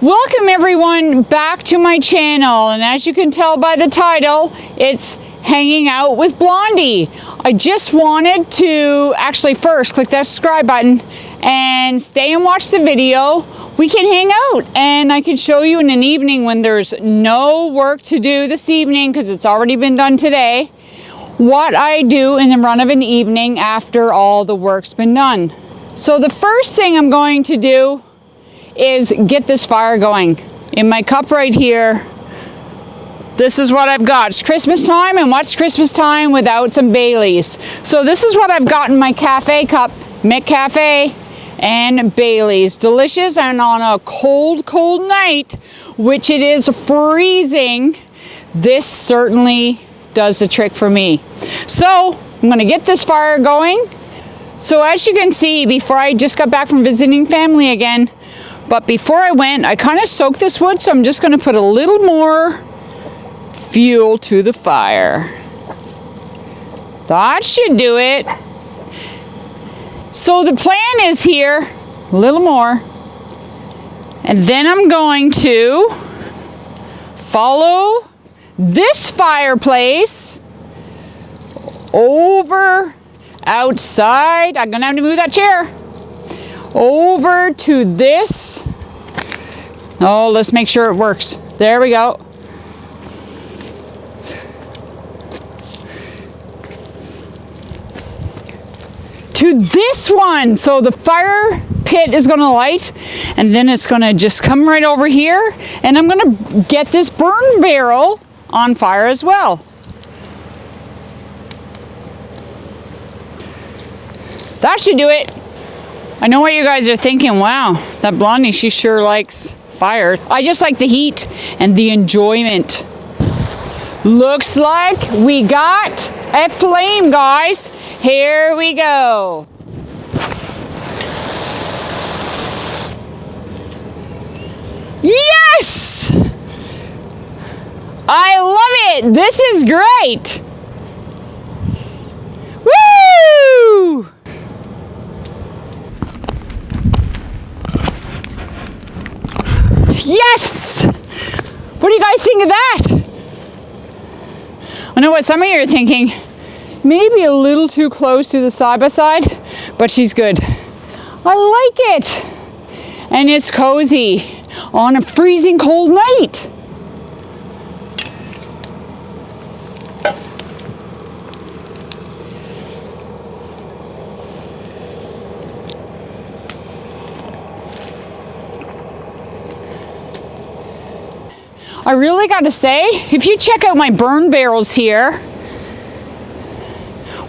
Welcome everyone back to my channel, and as you can tell by the title, it's Hanging Out with Blondie. I just wanted to actually first click that subscribe button and stay and watch the video. We can hang out and I can show you in an evening when there's no work to do this evening because it's already been done today, what I do in the run of an evening after all the work's been done. So the first thing I'm going to do is get this fire going. In my cup right here, this is what I've got. It's Christmas time, and what's Christmas time without some Baileys? So this is what I've got in my cafe cup, McCafe and Baileys. Delicious, and on a cold, cold night, which it is freezing, this certainly does the trick for me. So I'm gonna get this fire going. So as you can see, before I just got back from visiting family again, but before I went, I kind of soaked this wood, so I'm just going to put a little more fuel to the fire. That should do it. So the plan is here, a little more, and then I'm going to follow this fireplace over outside. I'm going to have to move that chair. Over to this. Oh, let's make sure it works. There we go. To this one. So the fire pit is going to light, and then it's going to just come right over here, and I'm going to get this burn barrel on fire as well. That should do it. I know what you guys are thinking. Wow, that Blondie, she sure likes fire. I just like the heat and the enjoyment. Looks like we got a flame, guys. Here we go. Yes! I love it. This is great. Woo! Yes! What do you guys think of that? I know what some of you are thinking. Maybe a little too close to the side-by-side, but she's good. I like it. And it's cozy on a freezing cold night. I really got to say, if you check out my burn barrels here,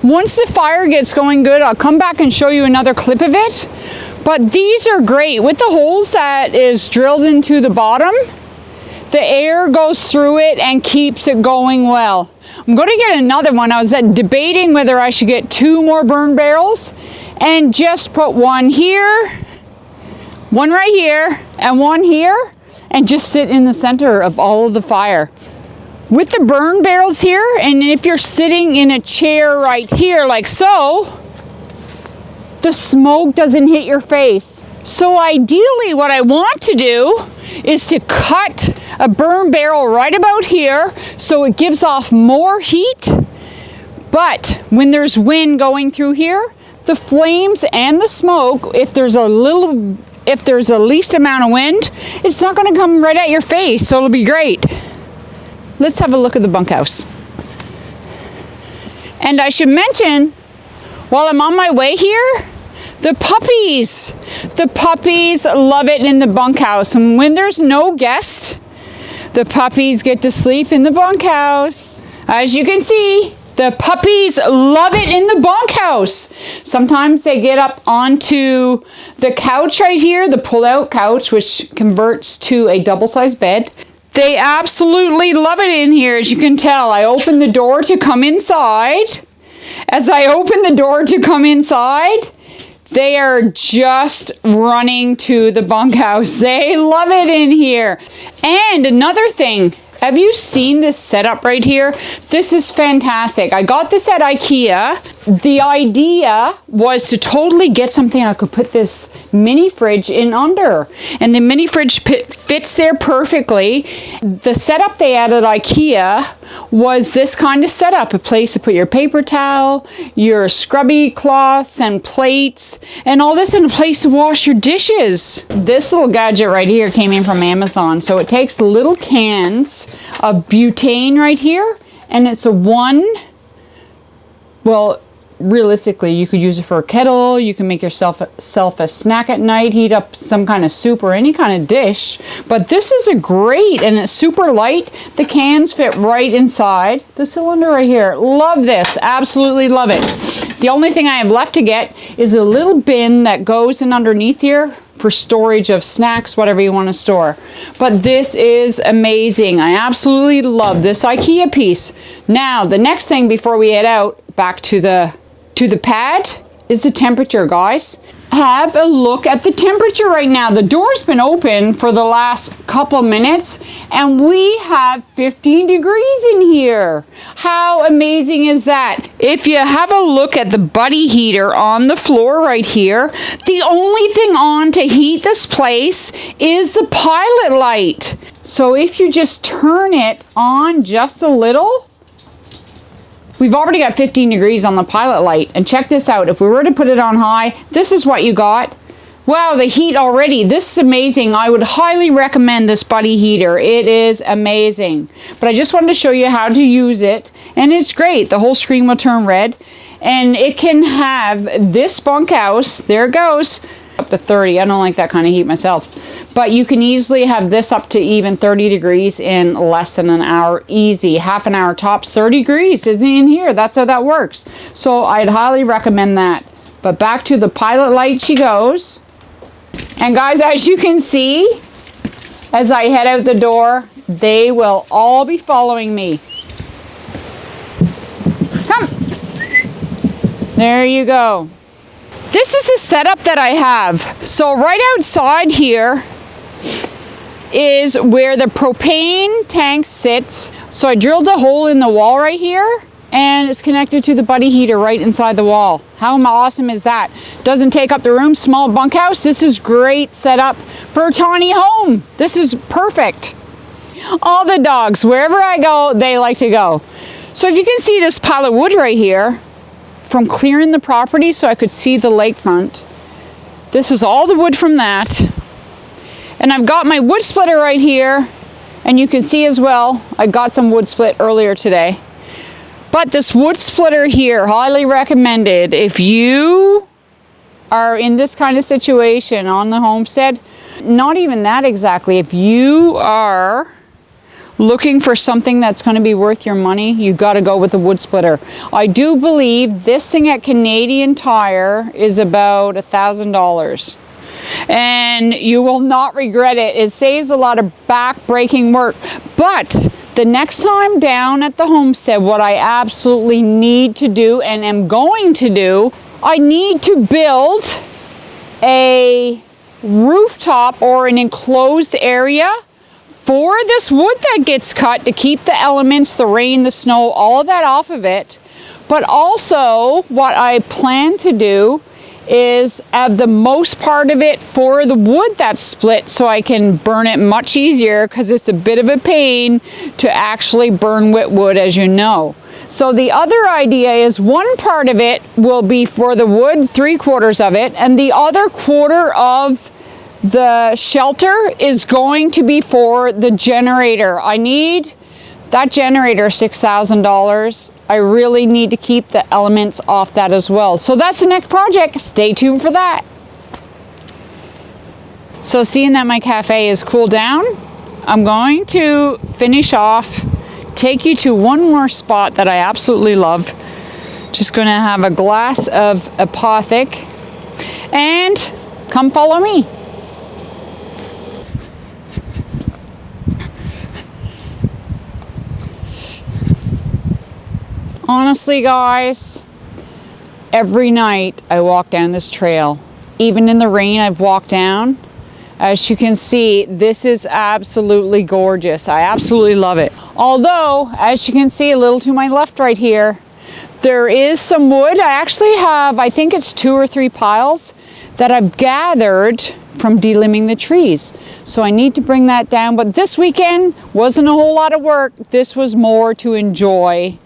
once the fire gets going good, I'll come back and show you another clip of it. But these are great. With the holes that is drilled into the bottom, the air goes through it and keeps it going well. I'm going to get another one. I was debating whether I should get 2 more burn barrels and just put one here, one right here, and one here, and just sit in the center of all of the fire. With the burn barrels here, and if you're sitting in a chair right here like so, the smoke doesn't hit your face. So ideally what I want to do is to cut a burn barrel right about here so it gives off more heat, but when there's wind going through here, the flames and the smoke, if there's the least amount of wind, it's not going to come right at your face, so it'll be great. Let's have a look at the bunkhouse. And I should mention, while I'm on my way here, the puppies. The puppies love it in the bunkhouse. And when there's no guest, the puppies get to sleep in the bunkhouse. As you can see, the puppies love it in the bunkhouse. Sometimes they get up onto the couch right here, the pull-out couch, which converts to a double-sized bed. They absolutely love it in here, as you can tell. I opened the door to come inside. As I open the door to come inside, they are just running to the bunkhouse. They love it in here. And another thing, Have you seen this setup right here? This is fantastic. I got this at IKEA. The idea was to totally get something I could put this mini fridge in under. And the mini fridge fits there perfectly. The setup they had at IKEA was this kind of setup. A place to put your paper towel, your scrubby cloths and plates, and all this in a place to wash your dishes. This little gadget right here came in from Amazon. So it takes little cans of butane right here, and it's a realistically, you could use it for a kettle. You can make yourself a snack at night, heat up some kind of soup or any kind of dish. But this is a great, and it's super light. The cans fit right inside the cylinder right here. Love this, absolutely love it. The only thing I have left to get is a little bin that goes in underneath here for storage of snacks, whatever you want to store. But this is amazing. I absolutely love this IKEA piece. Now, the next thing before we head out, back to the pad, is the temperature, guys. Have a look at the temperature right now. The door's been open for the last couple minutes and we have 15 degrees in here. How amazing is that? If you have a look at the buddy heater on the floor right here, the only thing on to heat this place is the pilot light. So if you just turn it on just a little, we've already got 15 degrees on the pilot light. And check this out. If we were to put it on high, this is what you got. Wow, the heat already. This is amazing. I would highly recommend this buddy heater. It is amazing. But I just wanted to show you how to use it. And it's great. The whole screen will turn red. And it can have this Bunk House. There it goes. Up to 30. I don't like that kind of heat myself. But you can easily have this up to even 30 degrees in less than an hour. Easy. Half an hour tops. 30 degrees isn't in here. That's how that works. So I'd highly recommend that. But back to the pilot light she goes. And guys, as you can see, as I head out the door, they will all be following me. Come. There you go. This is the setup that I have. So right outside here is where the propane tank sits. So I drilled a hole in the wall right here and it's connected to the buddy heater right inside the wall. How awesome is that? Doesn't take up the room, small bunkhouse. This is great setup for a tiny home. This is perfect. All the dogs, wherever I go, they like to go. So if you can see this pile of wood right here, from clearing the property so I could see the lakefront. This is all the wood from that. And I've got my wood splitter right here. And you can see as well, I got some wood split earlier today. But this wood splitter here, highly recommended. If you are in this kind of situation on the homestead, not even that exactly. If you are looking for something that's going to be worth your money, you got to go with the wood splitter. I do believe this thing at Canadian Tire is about $1,000. And you will not regret it. It saves a lot of back-breaking work. But the next time down at the homestead, what I absolutely need to do and am going to do, I need to build a rooftop or an enclosed area for this wood that gets cut to keep the elements, the rain, the snow, all of that off of it. But also what I plan to do is have the most part of it for the wood that's split so I can burn it much easier, because it's a bit of a pain to actually burn wet wood, as you know. So the other idea is one part of it will be for the wood, 3/4 of it, and the other quarter of the shelter is going to be for the generator. I need that generator, $6,000. I really need to keep the elements off that as well. So that's the next project. Stay tuned for that. So seeing that my cafe is cooled down, I'm going to finish off, take you to one more spot that I absolutely love. Just going to have a glass of Apothic and come follow me. Honestly, guys, every night I walk down this trail. Even in the rain, I've walked down. As you can see, this is absolutely gorgeous. I absolutely love it. Although, as you can see a little to my left right here, there is some wood. I actually have, I think it's 2 or 3 piles that I've gathered from delimbing the trees. So I need to bring that down. But this weekend wasn't a whole lot of work. This was more to enjoy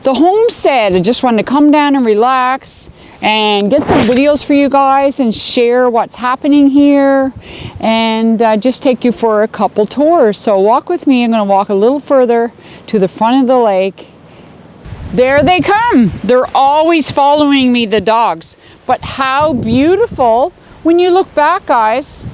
the homestead. I just wanted to come down and relax and get some videos for you guys and share what's happening here and just take you for a couple tours. So walk with me. I'm going to walk a little further to the front of the lake. There they come. They're always following me, the dogs. But how beautiful, when you look back, guys,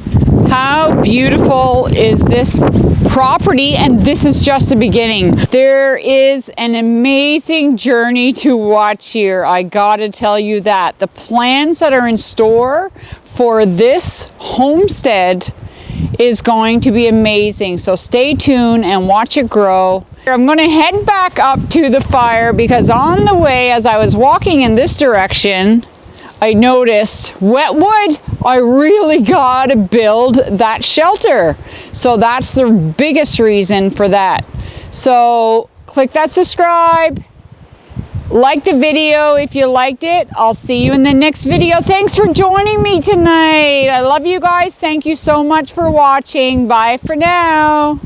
how beautiful is this property? And this is just the beginning. There is an amazing journey to watch here. I gotta tell you that. The plans that are in store for this homestead is going to be amazing. So stay tuned and watch it grow. I'm going to head back up to the fire because on the way, as I was walking in this direction, I noticed wet wood. I really got to build that shelter. So that's the biggest reason for that. So click that subscribe. Like the video if you liked it. I'll see you in the next video. Thanks for joining me tonight. I love you guys. Thank you so much for watching. Bye for now.